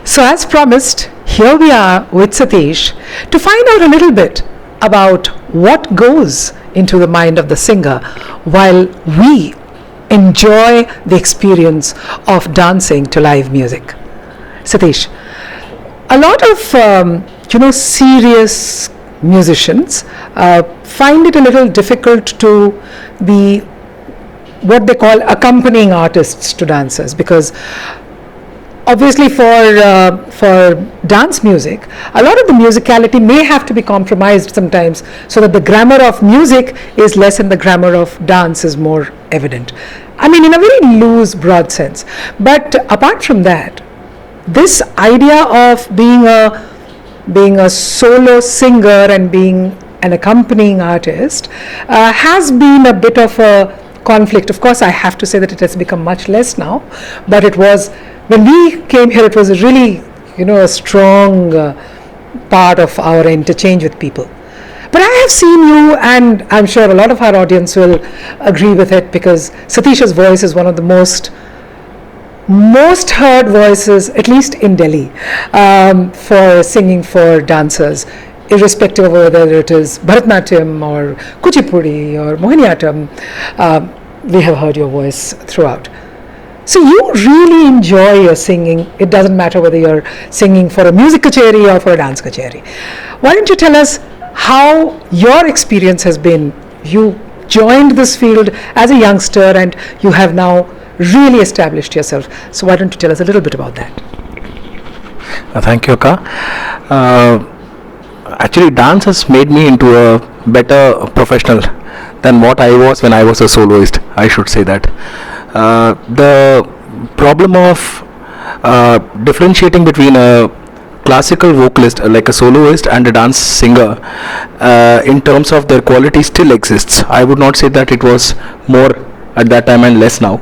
So, as promised, here we are with Satish to find out a little bit about what goes into the mind of the singer while we enjoy the experience of dancing to live music. Satish, a lot of serious musicians find it a little difficult to be what they call accompanying artists to dancers, because obviously for dance music, a lot of the musicality may have to be compromised sometimes, so that the grammar of music is less and the grammar of dance is more evident. I mean, in a very loose, broad sense. But apart from that, this idea of being a solo singer and being an accompanying artist has been a bit of a conflict. Of course, I have to say that it has become much less now, but it was, when we came here, it was a really, a strong part of our interchange with people. But I have seen you, and I'm sure a lot of our audience will agree with it, because Satish's voice is one of the most heard voices, at least in Delhi, for singing for dancers, irrespective of whether it is Bharatanatyam or Kuchipudi or Mohiniyattam. We have heard your voice throughout. So you really enjoy your singing. It doesn't matter whether you're singing for a music kacheri or for a dance kacheri. Why don't you tell us how your experience has been? You joined this field as a youngster and you have now really established yourself. So why don't you tell us a little bit about that? Thank you, Akka. Actually, dance has made me into a better professional than what I was when I was a soloist. I should say that. The problem of differentiating between a classical vocalist like a soloist and a dance singer in terms of their quality still exists. I would not say that it was more at that time and less now.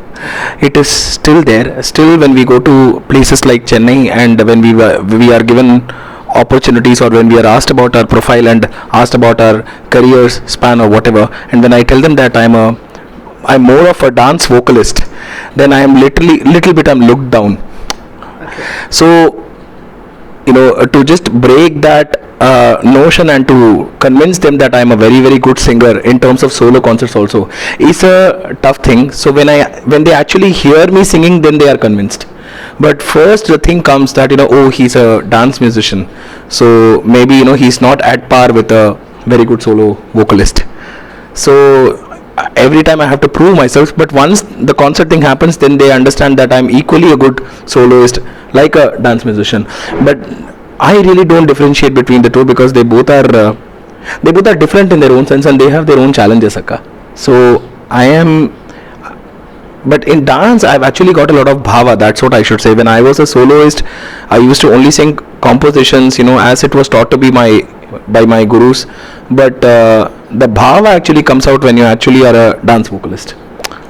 It is still there. Still, when we go to places like Chennai and when we are given opportunities, or when we are asked about our profile and asked about our careers span or whatever, and when I tell them that I'm more of a dance vocalist, then I am little bit I'm looked down. Okay. So to just break that notion and to convince them that I'm a very, very good singer in terms of solo concerts also is a tough thing. So when they actually hear me singing, then they are convinced. But first the thing comes that oh, he's a dance musician, so maybe he's not at par with a very good solo vocalist. So every time I have to prove myself, but once the concert thing happens, then they understand that I'm equally a good soloist like a dance musician. But I really don't differentiate between the two, because they both are different in their own sense and they have their own challenges, Akka. So but in dance I've actually got a lot of bhava, that's what I should say. When I was a soloist, I used to only sing compositions as it was taught to be by my gurus. But the bhava actually comes out when you actually are a dance vocalist,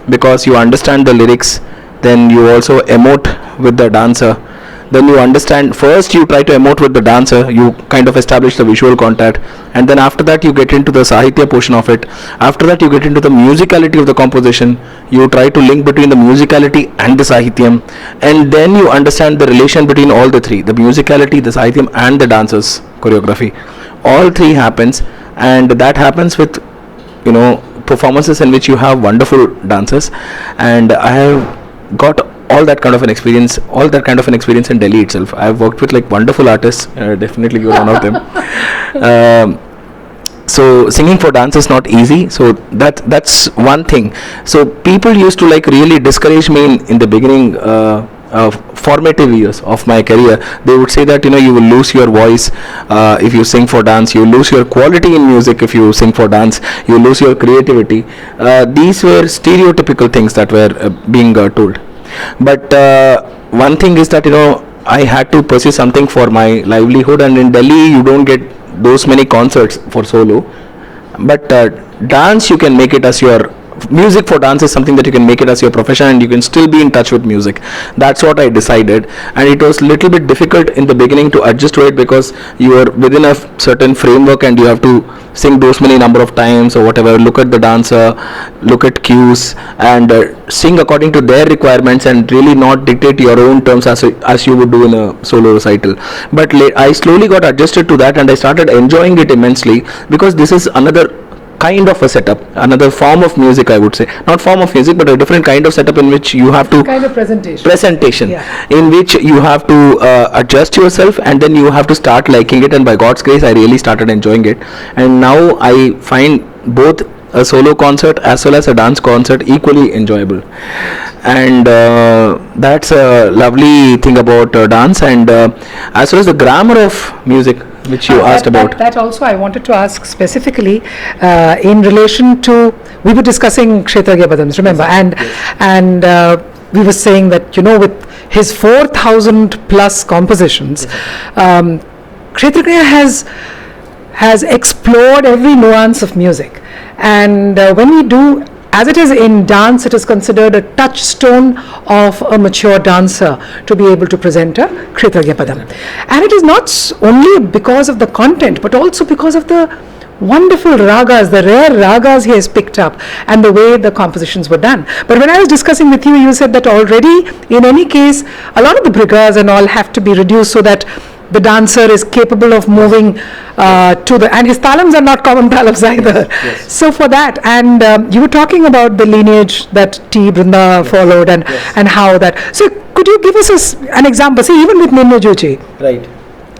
because you understand the lyrics, then you also emote with the dancer, then you understand, first you try to emote with the dancer, you kind of establish the visual contact, and then after that you get into the sahitya portion of it. After that you get into the musicality of the composition, you try to link between the musicality and the sahityam, and then you understand the relation between all the three, the musicality, the sahityam and the dancer's choreography. All three happens, and that happens with performances in which you have wonderful dancers. And I have got all that kind of an experience in Delhi itself. I have worked with like wonderful artists, definitely you're one of them. So singing for dance is not easy, so that's one thing. So people used to like really discourage me in the beginning, formative years of my career. They would say that you will lose your voice if you sing for dance, you lose your quality in music if you sing for dance, you lose your creativity. These were stereotypical things that were being told. But one thing is that I had to pursue something for my livelihood, and in Delhi you don't get those many concerts for solo. But dance, you can make it as your music for dance is something that you can make it as your profession and you can still be in touch with music. That's what I decided, and it was little bit difficult in the beginning to adjust to it because you are within a certain framework and you have to sing those many number of times or whatever, look at the dancer, look at cues, and sing according to their requirements and really not dictate your own terms as you would do in a solo recital. But I slowly got adjusted to that and I started enjoying it immensely, because this is another kind of a setup, another form of music, I would say. Not form of music, but a different kind of setup in which you have to kind of presentation, yeah. In which you have to adjust yourself, and then you have to start liking it, and by God's grace I really started enjoying it, and now I find both a solo concert as well as a dance concert equally enjoyable. And that's a lovely thing about dance. And as well as the grammar of music, which you asked about. That also I wanted to ask specifically in relation to, we were discussing Kshetragya Padams, remember? And we were saying that, with his 4,000 plus compositions, Kshetragya has explored every nuance of music. And when we do, as it is in dance, it is considered a touchstone of a mature dancer to be able to present a Kshetragya Padam. And it is not only because of the content, but also because of the wonderful ragas, the rare ragas he has picked up, and the way the compositions were done. But when I was discussing with you, you said that already, in any case, a lot of the brigas and all have to be reduced so that the dancer is capable of moving to the, and his talams are not common talams either. Yes. So for that, and you were talking about the lineage that T. Brinda followed, and how that. So could you give us an example? See, even with Ninnu Juchi, Right.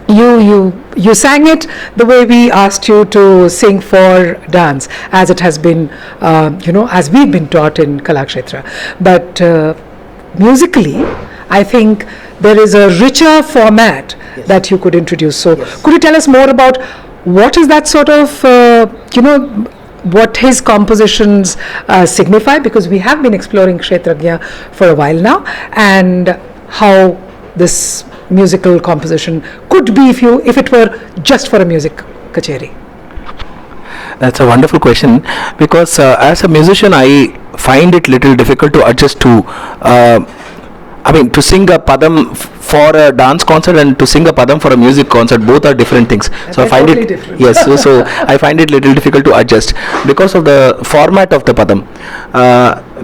you sang it the way we asked you to sing for dance, as it has been, as we've been taught in Kalakshetra. But musically, I think there is a richer format that you could introduce. So could you tell us more about what is that sort of, what his compositions signify? Because we have been exploring Kshetragya for a while now, and how this musical composition could be if it were just for a music kacheri. That's a wonderful question, because as a musician I find it little difficult to adjust to to sing a padam for a dance concert and to sing a padam for a music concert, both are different things. So I find totally it different. Yes, so I find it little difficult to adjust because of the format of the padam.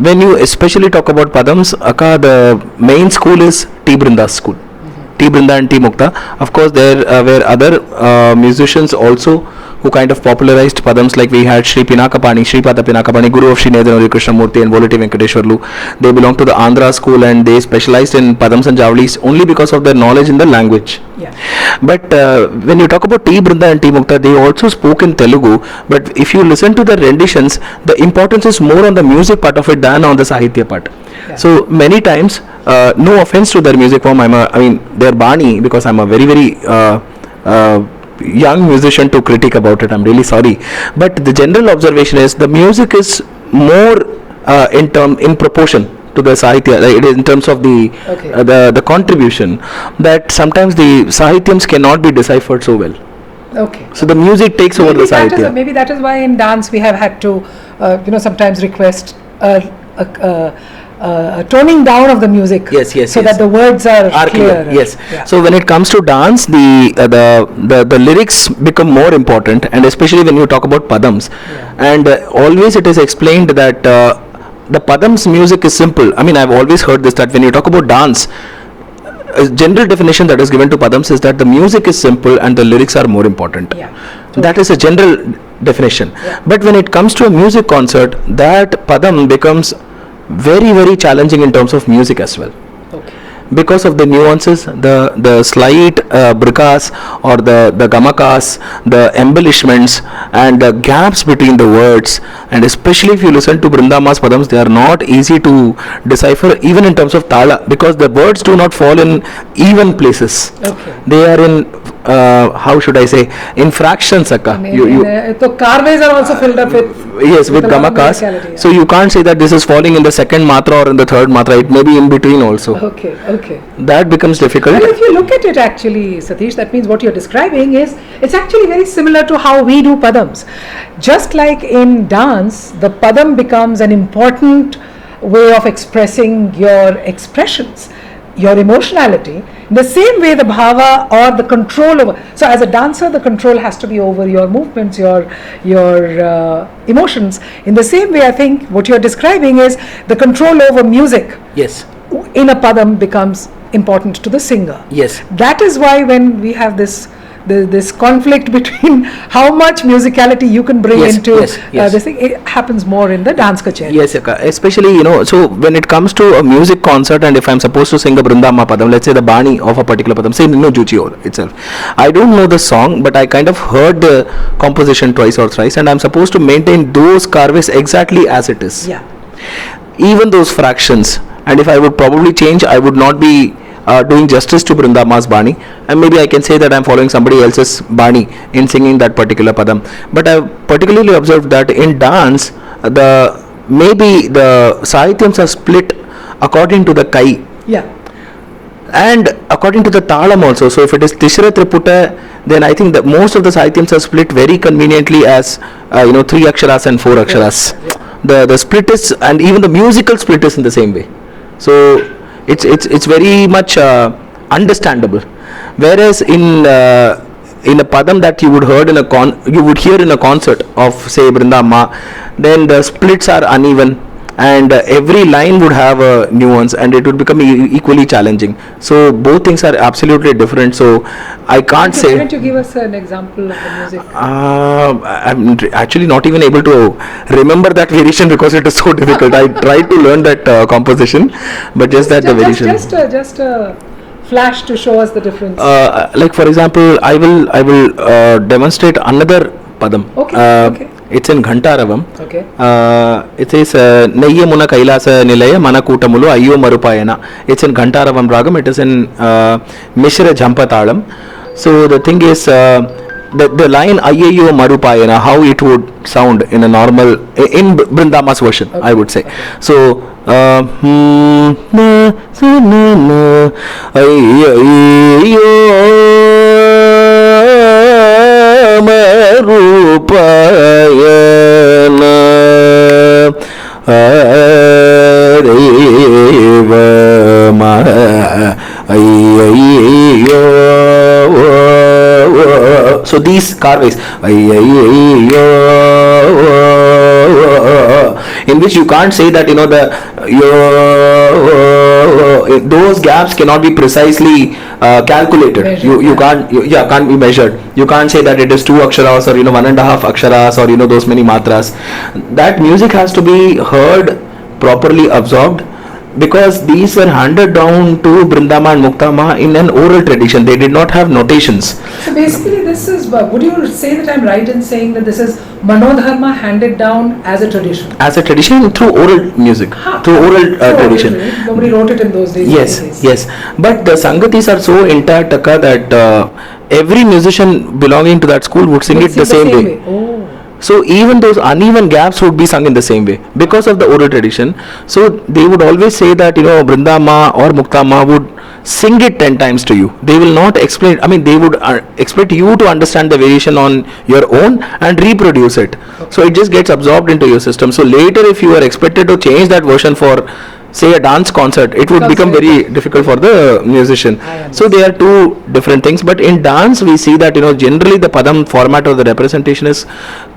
When you especially talk about padams, the main school is T. Brinda's school. T. Brinda and T. Mukta. Of course, there were other musicians also who kind of popularized padams, like we had Sri Pinakapani, Sripada Pinakapani, Guru of Sri Nedanuri Krishnamurti and Volati Venkateshwarlu. They belong to the Andhra school and they specialized in padams and javlis only because of their knowledge in the language. Yeah. But when you talk about T. Brinda and T. Mukta, they also spoke in Telugu. But if you listen to the renditions, the importance is more on the music part of it than on the Sahitya part. Yeah. So many times, no offense to their music form, their Bani, because I'm a very, very young musician to critique about it, I'm really sorry. But the general observation is the music is more in proportion to the Sahitya, it is in terms of the contribution, that sometimes the Sahityams cannot be deciphered so well. Okay. So the music takes over the Sahitya. Maybe that is why in dance we have had to, sometimes request a toning down of the music, so that the words are clear. Yes. Yeah. So when it comes to dance, the lyrics become more important, and especially when you talk about padams, and always it is explained that the padams music is simple. I've always heard this, that when you talk about dance, a general definition that is given to padams is that the music is simple and the lyrics are more important. Yeah. That is a general definition. Yeah. But when it comes to a music concert, that padam becomes very, very challenging in terms of music as well. Okay. Because of the nuances, the slight brikas or the gamakas, the embellishments and the gaps between the words, and especially if you listen to Brindama's padams, they are not easy to decipher even in terms of tala, because the words do not fall in even places. Okay. They are in how should I say, in fractions, akka. So carways are also filled up with Yes, with a lot of gamakas. musicality, yeah. So you can't say that this is falling in the second matra or in the third matra. It may be in between also. Okay. That becomes difficult. Well, if you look at it actually, Satish, that means what you're describing is, it's actually very similar to how we do padams. Just like in dance, the padam becomes an important way of expressing your expressions, your emotionality. In the same way, the bhava or the control over. So, as a dancer, the control has to be over your movements, your emotions. In the same way, I think what you're describing is the control over music. Yes. In a padam becomes important to the singer. Yes. That is why when we have this conflict between how much musicality you can bring into this thing, it happens more in the dance kacheri. Yes, Akka. Especially, so when it comes to a music concert, and if I'm supposed to sing a Brindama Padam, let's say the Bani of a particular Padam, say Ninnu Juchi itself, I don't know the song, but I kind of heard the composition twice or thrice, and I'm supposed to maintain those carves exactly as it is. Yeah. Even those fractions, and if I would probably change, I would not be doing justice to Brindama's Bani, and maybe I can say that I'm following somebody else's Bani in singing that particular Padam. But I've particularly observed that in dance, maybe the Sahityams are split according to the Kai. Yeah. And according to the Talam also. So if it is Tishra Triputa, then I think that most of the Sahityams are split very conveniently as 3 aksharas and 4 aksharas. Yeah. The split is, and even the musical split is in the same way. So it's very much understandable. Whereas in a padam that you would hear in a concert of, say, Brindama, then the splits are uneven, and every line would have a nuance, and it would become equally challenging. So both things are absolutely different. So I can't say. Why don't you give us an example of the music? I'm actually not even able to remember that variation because it is so difficult. I tried to learn that composition, but just that the variation. Just a flash to show us the difference. Like for example, I will demonstrate another padam. Okay. It's in Ghantaravam. Okay. It says Neyya Muna Kailasa Nilaya Manakutamulu Ayyo Marupayana. It's in Ghantaravam Ragam. It is in Mishra Jampatalam. So the thing is, the line Ayyo Marupayana, how it would sound in a normal, in Brindama's version, okay, I would say. Okay. So Marupayana so these carves in which you can't say that those gaps cannot be precisely calculated. You can't be measured. You can't say that it is 2 aksharas or 1.5 aksharas or those many matras. That music has to be heard, properly absorbed, because these were handed down to Brindama and Muktama in an oral tradition. They did not have notations. So basically this is, would you say that I'm right in saying that this is Manodharma handed down as a tradition? As a tradition through oral music, through oral tradition. Nobody wrote it in those days. Yes. But the Sangatis are so intact, Akka, that every musician belonging to that school would sing it the same way. Oh. So even those uneven gaps would be sung in the same way because of the oral tradition. So they would always say that Brindama or Muktama would sing it 10 times to you. They will not explain. I mean, they would expect you to understand the variation on your own and reproduce it. Okay. So it just gets absorbed into your system. So later, if you are expected to change that version for, say, a dance concert, it would become very difficult for the musician. So they are two different things. But in dance, we see that generally the padam format or the representation is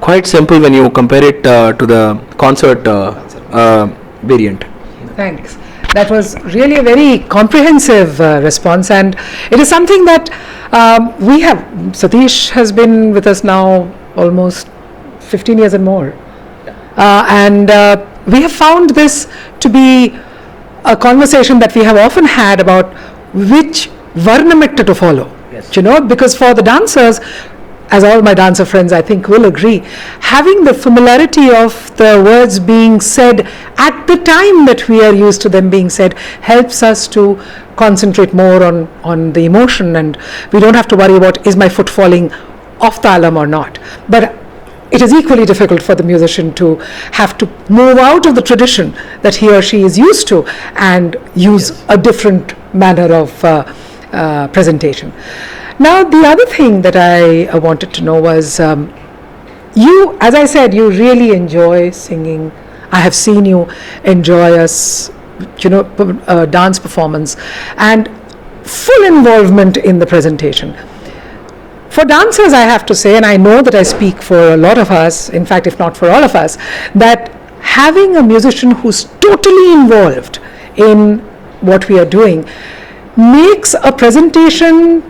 quite simple when you compare it to the concert variant. Thanks. That was really a very comprehensive response, and it is something that we have. Satish has been with us now almost 15 years and more, and we have found this to be a conversation that we have often had about which varnametta to follow. Yes. Because for the dancers, as all my dancer friends I think will agree, having the familiarity of the words being said at the time that we are used to them being said helps us to concentrate more on the emotion, and we don't have to worry about is my foot falling off talam or not. But it is equally difficult for the musician to have to move out of the tradition that he or she is used to and use a different manner of presentation. Now, the other thing that I wanted to know was, you, as I said, you really enjoy singing. I have seen you enjoy a dance performance and full involvement in the presentation. For dancers, I have to say, and I know that I speak for a lot of us, in fact, if not for all of us, that having a musician who's totally involved in what we are doing makes a presentation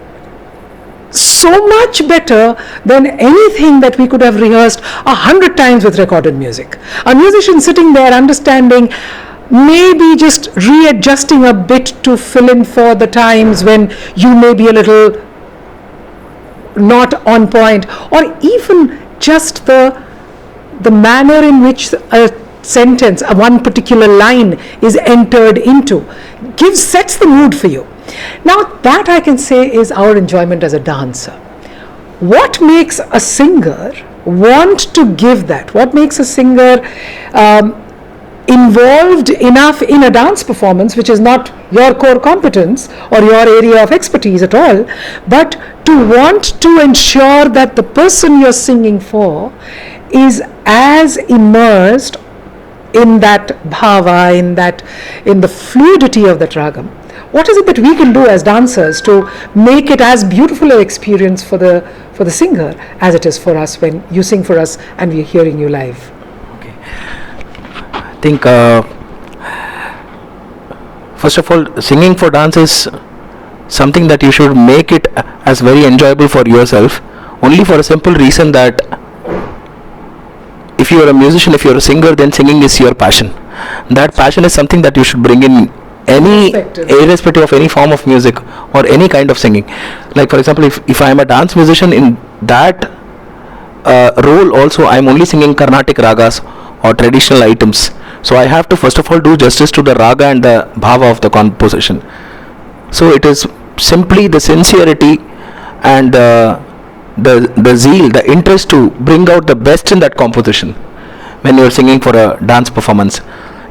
so much better than anything that we could have rehearsed 100 times with recorded music. A musician sitting there understanding, maybe just readjusting a bit to fill in for the times when you may be a little not on point, or even just the manner in which a sentence, one particular line is entered into, sets the mood for you. Now that I can say is our enjoyment as a dancer. What makes a singer want to give that? What makes a singer involved enough in a dance performance, which is not your core competence or your area of expertise at all, but to want to ensure that the person you're singing for is as immersed in that bhava, in the fluidity of that ragam? What is it that we can do as dancers to make it as beautiful an experience for the singer as it is for us when you sing for us and we're hearing you live? Okay. I think first of all, singing for dance is something that you should make it as very enjoyable for yourself, only for a simple reason that if you are a musician, if you are a singer, then singing is your passion. That passion is something that you should bring in irrespective of any form of music or any kind of singing. Like for example, if I am a dance musician, in that role also I am only singing Carnatic ragas or traditional items. So I have to first of all do justice to the raga and the bhava of the composition. So it is simply the sincerity and the zeal, the interest to bring out the best in that composition when you are singing for a dance performance.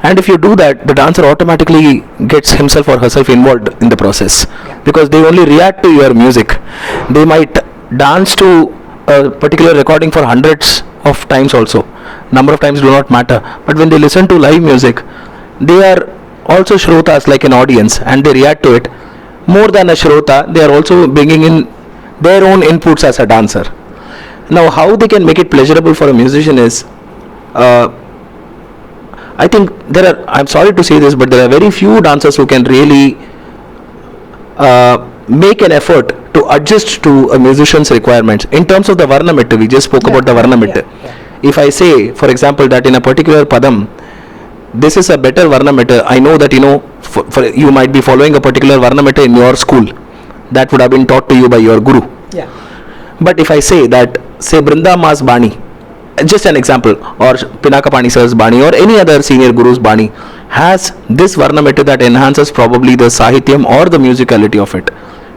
And if you do that, the dancer automatically gets himself or herself involved in the process, because they only react to your music. They might dance to a particular recording for hundreds of times also. Number of times do not matter. But when they listen to live music, they are also shrotas, like an audience, and they react to it. More than a shrota, they are also bringing in their own inputs as a dancer. Now, how they can make it pleasurable for a musician is, I think I'm sorry to say this, but there are very few dancers who can really make an effort to adjust to a musician's requirements. In terms of the varnamitta, we just spoke about the varnamitta. If I say, for example, that in a particular padam, this is a better varnamitta, I know that, for you might be following a particular varnamitta in your school. That would have been taught to you by your guru. Yeah. But if I say that, say Brinda Ma's Bani, just an example, or Pinaka Pani Sir's Bani or any other senior guru's Bani has this varnamitta that enhances probably the sahityam or the musicality of it,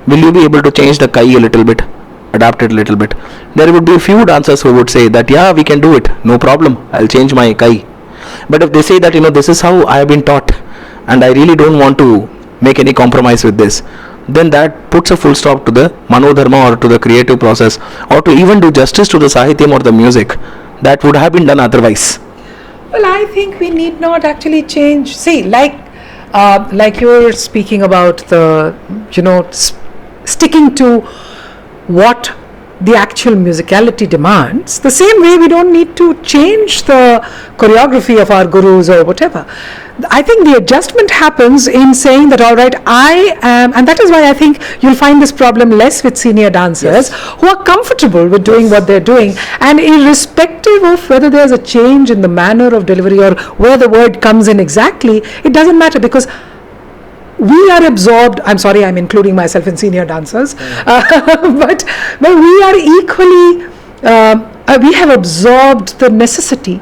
will you be able to change the kai a little bit, adapt it a little bit? There would be a few dancers who would say that, yeah, we can do it, no problem, I'll change my kai. But if they say that, this is how I have been taught and I really don't want to make any compromise with this, then that puts a full stop to the manodharma or to the creative process, or to even do justice to the sahityam or the music that would have been done otherwise. Well, I think we need not actually change. See, like you were speaking about the, sticking to what the actual musicality demands, the same way we don't need to change the choreography of our gurus or whatever. I think the adjustment happens in saying that, all right, I am, and that is why I think you'll find this problem less with senior dancers who are comfortable with doing what they're doing, and irrespective of whether there's a change in the manner of delivery or where the word comes in exactly, it doesn't matter, because we are absorbed. I'm sorry, I'm including myself in senior dancers, but we are equally, we have absorbed the necessity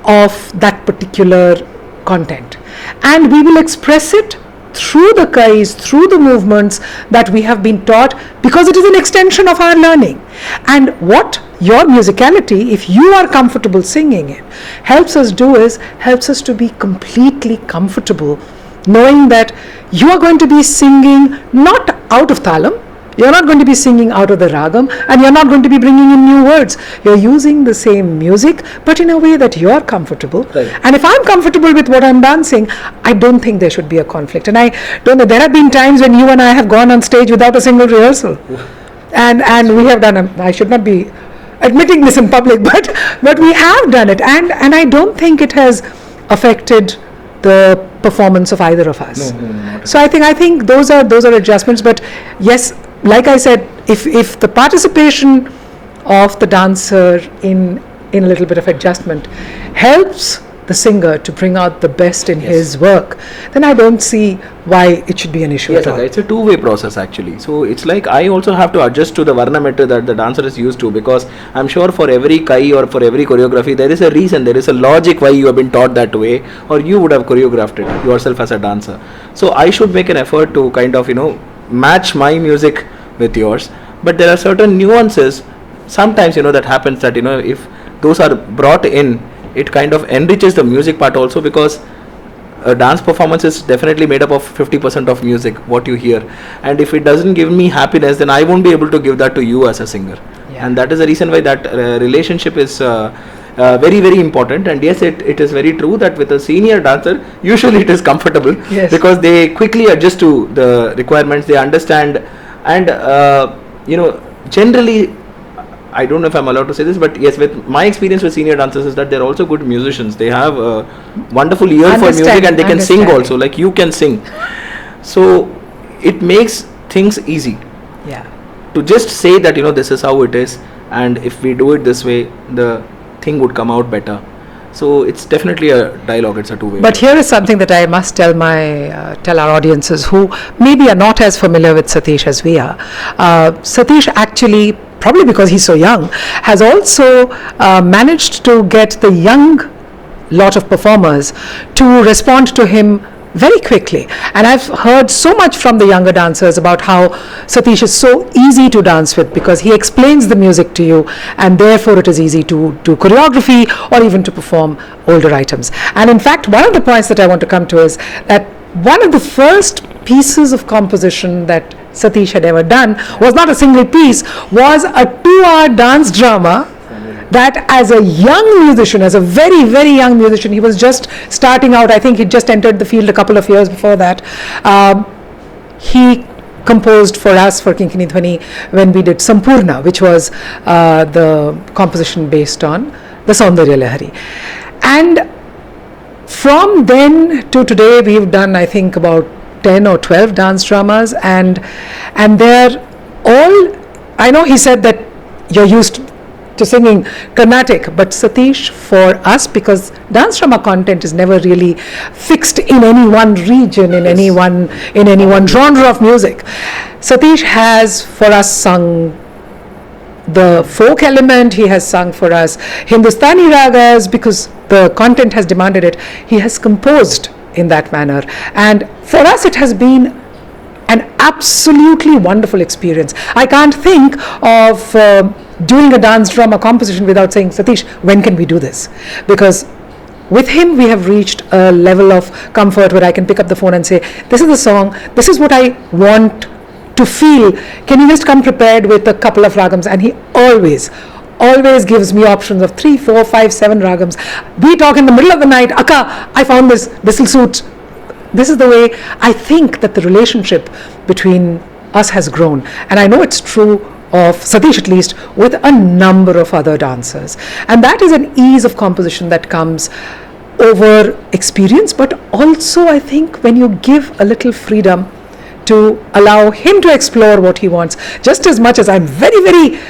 of that particular content, and we will express it through the kais, through the movements that we have been taught, because it is an extension of our learning. And what your musicality, if you are comfortable singing it, helps us do is, helps us to be completely comfortable knowing that you are going to be singing not out of thalam, you're not going to be singing out of the ragam, and you're not going to be bringing in new words. You're using the same music, but in a way that you're comfortable. Right. And if I'm comfortable with what I'm dancing, I don't think there should be a conflict. And I don't know, there have been times when you and I have gone on stage without a single rehearsal. And we have done, I should not be admitting this in public, but we have done it. And I don't think it has affected the performance of either of us. No, So I think those are adjustments. But yes, like I said, if the participation of the dancer in a little bit of adjustment helps the singer to bring out the best in his work, then I don't see why it should be an issue Yes, at all. it's a two-way process actually. So it's like I also have to adjust to the varna meter that the dancer is used to, because I'm sure for every kai or for every choreography there is a reason, there is a logic why you have been taught that way, or you would have choreographed it yourself as a dancer. So I should make an effort to kind of match my music with yours. But there are certain nuances sometimes that happens, that if those are brought in, it kind of enriches the music part also, because a dance performance is definitely made up of 50% of music, what you hear, and if it doesn't give me happiness, then I won't be able to give that to you as a singer. And that is the reason why that relationship is very very important. And yes, it is very true that with a senior dancer usually it is comfortable, because they quickly adjust to the requirements, they understand, and generally, I don't know if I'm allowed to say this, but yes, with my experience with senior dancers is that they're also good musicians. They have a wonderful ear for music, and they can sing also, like you can sing. So it makes things easy. Yeah. To just say that this is how it is, and if we do it this way, the thing would come out better. So it's definitely a dialogue. It's a two-way. But here is something that I must tell tell our audiences who maybe are not as familiar with Satish as we are. Satish actually, probably because he's so young, has also managed to get the young lot of performers to respond to him very quickly. And I've heard so much from the younger dancers about how Satish is so easy to dance with, because he explains the music to you, and therefore it is easy to do choreography or even to perform older items. And in fact, one of the points that I want to come to is that one of the first pieces of composition that Satish had ever done was not a single piece, was a 2-hour dance drama that as a young musician, as a very, very young musician, he was just starting out. I think he just entered the field a couple of years before that. He composed for us, for Kinkini Dhvani, when we did Sampurna, which was the composition based on the Saundarya Lahari. And from then to today, we've done, I think, about 10 or 12 dance dramas, and they're all, I know he said that you're used to singing Carnatic, but Satish, for us, because dance drama content is never really fixed in any one region, in any one genre of music, Satish has for us sung the folk element, he has sung for us Hindustani ragas, because the content has demanded it. He has composed in that manner, and for us it has been an absolutely wonderful experience. I can't think of doing a dance drama composition without saying, Satish, when can we do this? Because with him we have reached a level of comfort where I can pick up the phone and say, this is the song, this is what I want to feel, can you just come prepared with a couple of ragams? And he always gives me options of 3, 4, 5, 7 ragams. We talk in the middle of the night, Akka, I found this will suit. This is the way I think that the relationship between us has grown, and I know it's true of Satish at least, with a number of other dancers. And that is an ease of composition that comes over experience, but also I think when you give a little freedom to allow him to explore what he wants, just as much as I'm very, very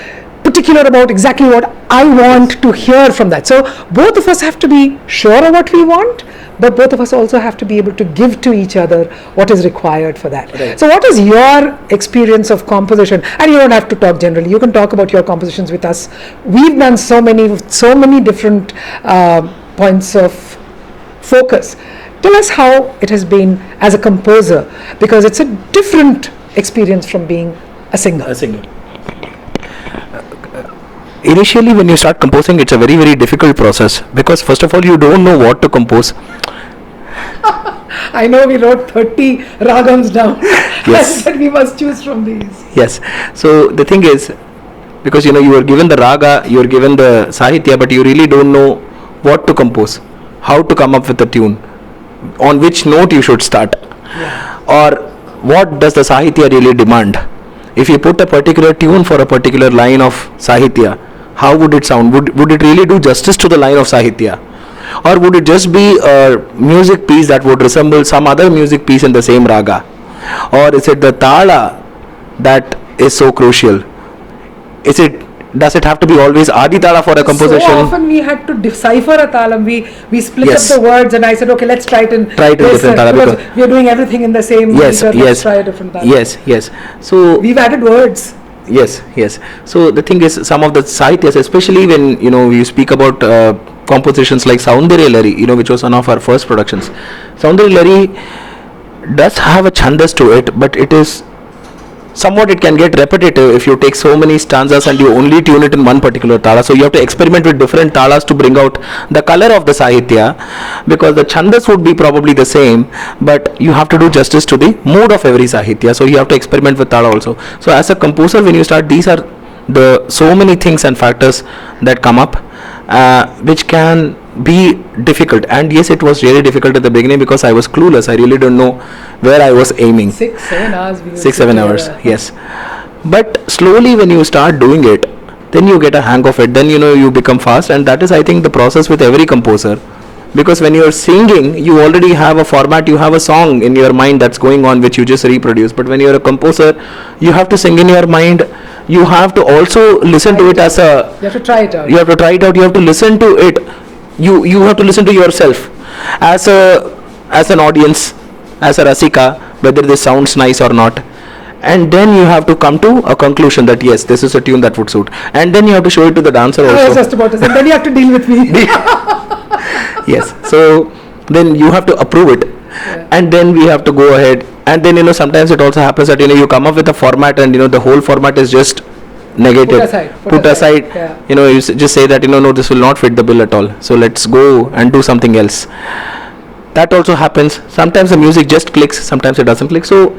particular about exactly what I want to hear from that. So both of us have to be sure of what we want, but both of us also have to be able to give to each other what is required for that. Right. So what is your experience of composition? And you don't have to talk generally. You can talk about your compositions with us. We've done so many different points of focus. Tell us how it has been as a composer, because it's a different experience from being a singer. A singer. Initially, when you start composing, it's a very, very difficult process, because first of all, you don't know what to compose. I know we wrote 30 ragams down. Yes. And we must choose from these. Yes. So the thing is, because you are given the raga, you are given the sahitya, but you really don't know what to compose, how to come up with a tune, on which note you should start, or what does the sahitya really demand. If you put a particular tune for a particular line of sahitya, how would it sound? Would it really do justice to the line of sahitya? Or would it just be a music piece that would resemble some other music piece in the same raga? Or is it the tala that is so crucial? Does it have to be always Adi Tala for a composition? So often we had to decipher a talam. We split Yes. up the words, and I said, okay, let's try it in different tala, because because we are doing everything in the same Yes, meter. yes. Let's try a different talam. Yes. So We've added words. Yes. So the thing is, some of the sahityas, especially when you speak about compositions like Saundarya Lari, which was one of our first productions. Saundarya Lari does have a chandas to it, but it can get repetitive if you take so many stanzas and you only tune it in one particular tala. So you have to experiment with different talas to bring out the color of the sahitya, because the chandas would be probably the same, but you have to do justice to the mood of every sahitya. So you have to experiment with tala also. So as a composer, when you start, these are the so many things and factors that come up, which can be difficult. And yes, it was really difficult at the beginning, because I was clueless. I really don't know where I was aiming. 6-7 hours. 6-7 hours, yes. But slowly, when you start doing it, then you get a hang of it. Then you become fast, and that is, I think, the process with every composer. Because when you are singing, you already have a format, you have a song in your mind that's going on, which you just reproduce. But when you are a composer, you have to sing in your mind. You have to also listen to it as a. You have to try it out. You have to try it out. You have to listen to it. You have to listen to yourself as an audience, as a rasika, whether this sounds nice or not. And then you have to come to a conclusion that yes, this is a tune that would suit. And then you have to show it to the dancer also. I was just about to say, then you have to deal with me. Yes. So then you have to approve it. Yeah. And then we have to go ahead. And then sometimes it also happens that you come up with a format, and the whole format is just negated. Put aside. Yeah. You just say that no, this will not fit the bill at all. So let's go and do something else. That also happens. Sometimes the music just clicks, sometimes it doesn't click. So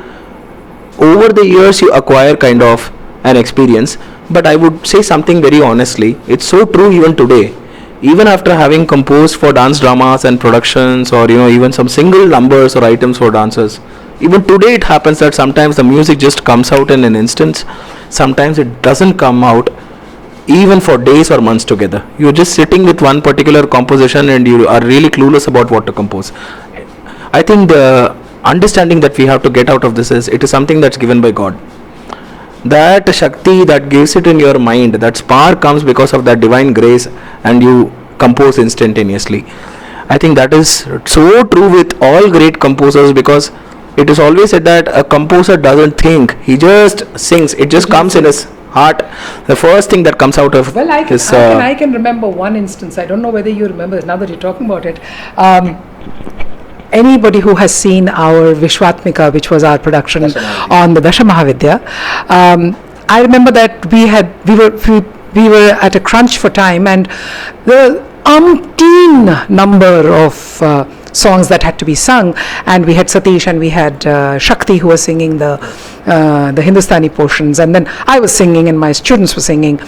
over the years you acquire kind of an experience. But I would say something very honestly, it's so true even today. Even after having composed for dance dramas and productions, or even some single numbers or items for dancers, even today it happens that sometimes the music just comes out in an instant. Sometimes it doesn't come out even for days or months together. You're just sitting with one particular composition and you are really clueless about what to compose. I think the understanding that we have to get out of this is, it is something that's given by God. That Shakti that gives it in your mind, that spark comes because of that divine grace, and you compose instantaneously. I think that is so true with all great composers, because it is always said that a composer doesn't think, he just sings. It just comes in his heart. The first thing that comes out of his... I can remember one instance. I don't know whether you remember it now that you're talking about it. Anybody who has seen our Vishwatmika, which was our production on the Dasha Mahavidya, I remember that we were at a crunch for time, and the umpteen number of songs that had to be sung, and we had Satish and we had Shakti who was singing the Hindustani portions, and then I was singing and my students were singing,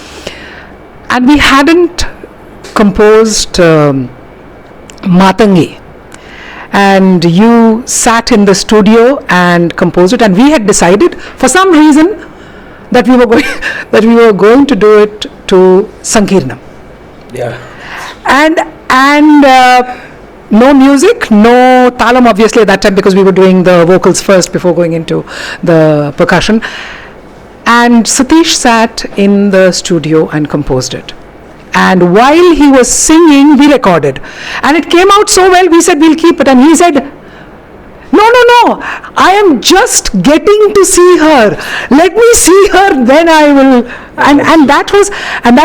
and we hadn't composed Matangi. And you sat in the studio and composed it, and we had decided for some reason that we were going to do it to Sankirnam. Yeah. And no music, no talam obviously at that time, because we were doing the vocals first before going into the percussion. And Satish sat in the studio and composed it. And while he was singing, we recorded. And it came out so well, we said, we'll keep it. And he said, no, I am just getting to see her. Let me see her, then I will. And that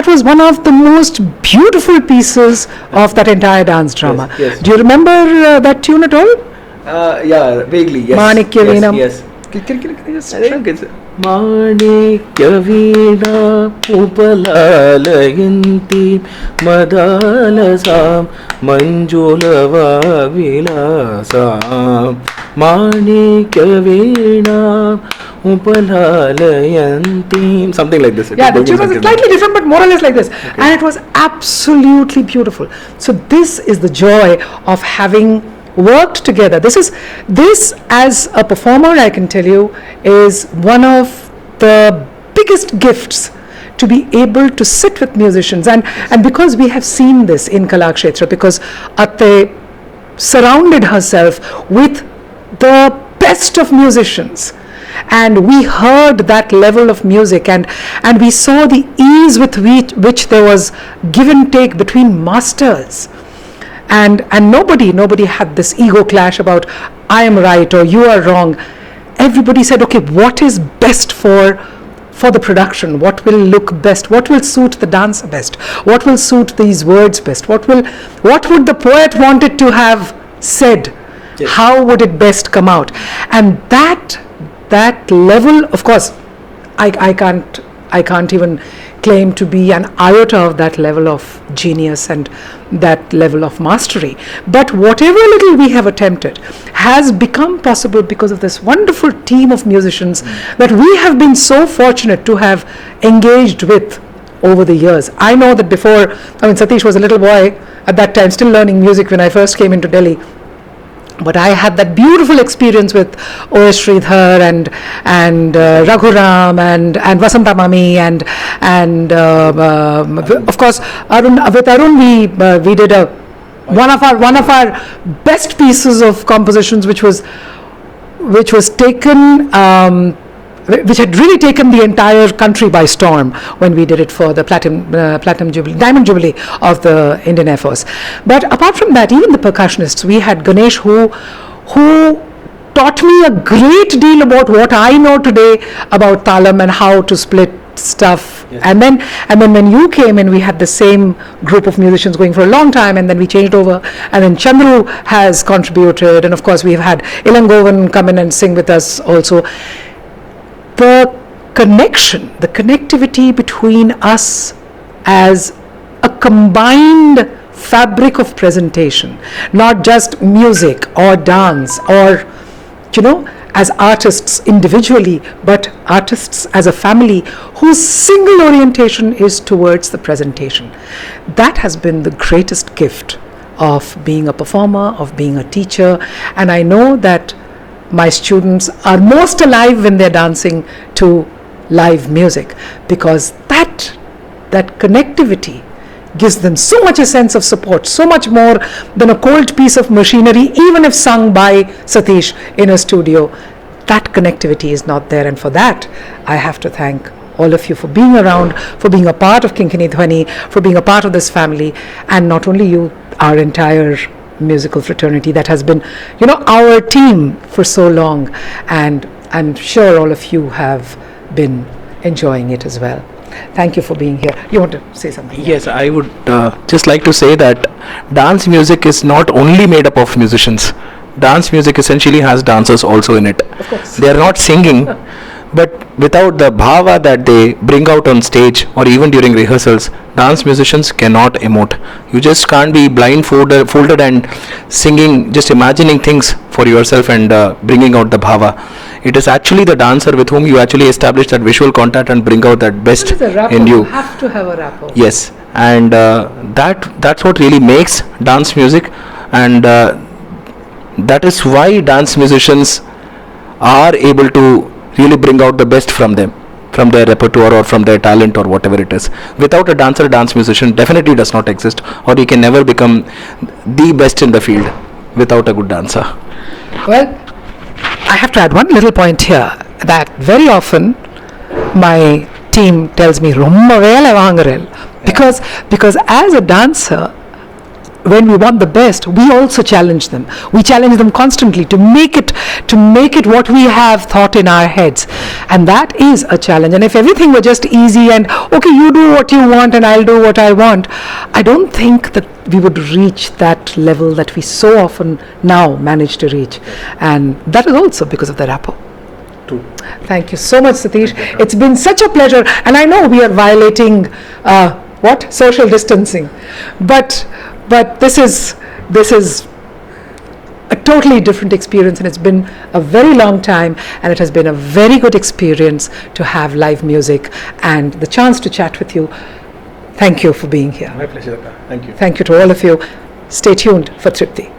was one of the most beautiful pieces of that entire dance drama. Yes. Do you remember that tune at all? Yeah, vaguely, yes. Manikya Veenam. Yes. Can I think it's Manikya Veena Upalalayanti Madalasam Manjulava Vilasam Manikya Veena Upalalayanti, something like this. Yeah, the tune was slightly different, but more or less like this. Okay. And it was absolutely beautiful. So this is the joy of having worked together. This as a performer, I can tell you, is one of the biggest gifts, to be able to sit with musicians, and because we have seen this in Kalakshetra, because Atte surrounded herself with the best of musicians, and we heard that level of music, and we saw the ease with which there was give and take between masters. And nobody had this ego clash about I am right or you are wrong. Everybody said, okay, what is best for the production? What will look best? What will suit the dancer best? What will suit these words best? What would the poet wanted to have said? Yes. How would it best come out? And that level, of course, I can't even claim to be an iota of that level of genius and that level of mastery. But whatever little we have attempted has become possible because of this wonderful team of musicians that we have been so fortunate to have engaged with over the years. I know that Satish was a little boy at that time, still learning music when I first came into Delhi. But I had that beautiful experience with O.S. Sridhar and Raghuram and Vasanta Mami and of course with Arun we did one of our best pieces of compositions, which was taken which had really taken the entire country by storm when we did it for the Diamond Jubilee of the Indian Air Force. But apart from that, even the percussionists, we had Ganesh who taught me a great deal about what I know today about talam and how to split stuff. Yes. And then when you came in, we had the same group of musicians going for a long time, and then we changed over, and then Chandru has contributed, and of course we've had Ilangovan come in and sing with us also. The connectivity between us as a combined fabric of presentation, not just music or dance or, as artists individually, but artists as a family whose single orientation is towards the presentation. That has been the greatest gift of being a performer, of being a teacher, and I know that my students are most alive when they're dancing to live music, because that connectivity gives them so much a sense of support, so much more than a cold piece of machinery, even if sung by Satish in a studio. That connectivity is not there, and for that I have to thank all of you for being around, for being a part of Kinkini Dhvani, for being a part of this family, and not only you, our entire musical fraternity that has been, our team for so long, and I'm sure all of you have been enjoying it as well. Thank you for being here. You want to say something? Yes, I would just like to say that dance music is not only made up of musicians. Dance music essentially has dancers also in it. Of course. They are not singing, but without the bhava that they bring out on stage or even during rehearsals, dance musicians cannot emote. You just can't be blindfolded and singing, just imagining things for yourself and bringing out the bhava. It is actually the dancer with whom you actually establish that visual contact and bring out that best in you. You have to have a rapport. Yes, and that's what really makes dance music, and that is why dance musicians are able to really bring out the best from them, from their repertoire or from their talent or whatever it is. Without a dancer, a dance musician definitely does not exist, or he can never become the best in the field without a good dancer. Well, I have to add one little point here, that very often my team tells me, Romma vela vaangarel. Because as a dancer, when we want the best, we also challenge them. We challenge them constantly to make it what we have thought in our heads. And that is a challenge. And if everything were just easy and, okay, you do what you want and I'll do what I want, I don't think that we would reach that level that we so often now manage to reach. And that is also because of the rapport. True. Thank you so much, Satish. It's been such a pleasure. And I know we are violating, social distancing. But this is a totally different experience, and it's been a very long time, and it has been a very good experience to have live music and the chance to chat with you. Thank you for being here. My pleasure. Thank you. Thank you to all of you. Stay tuned for Tripti.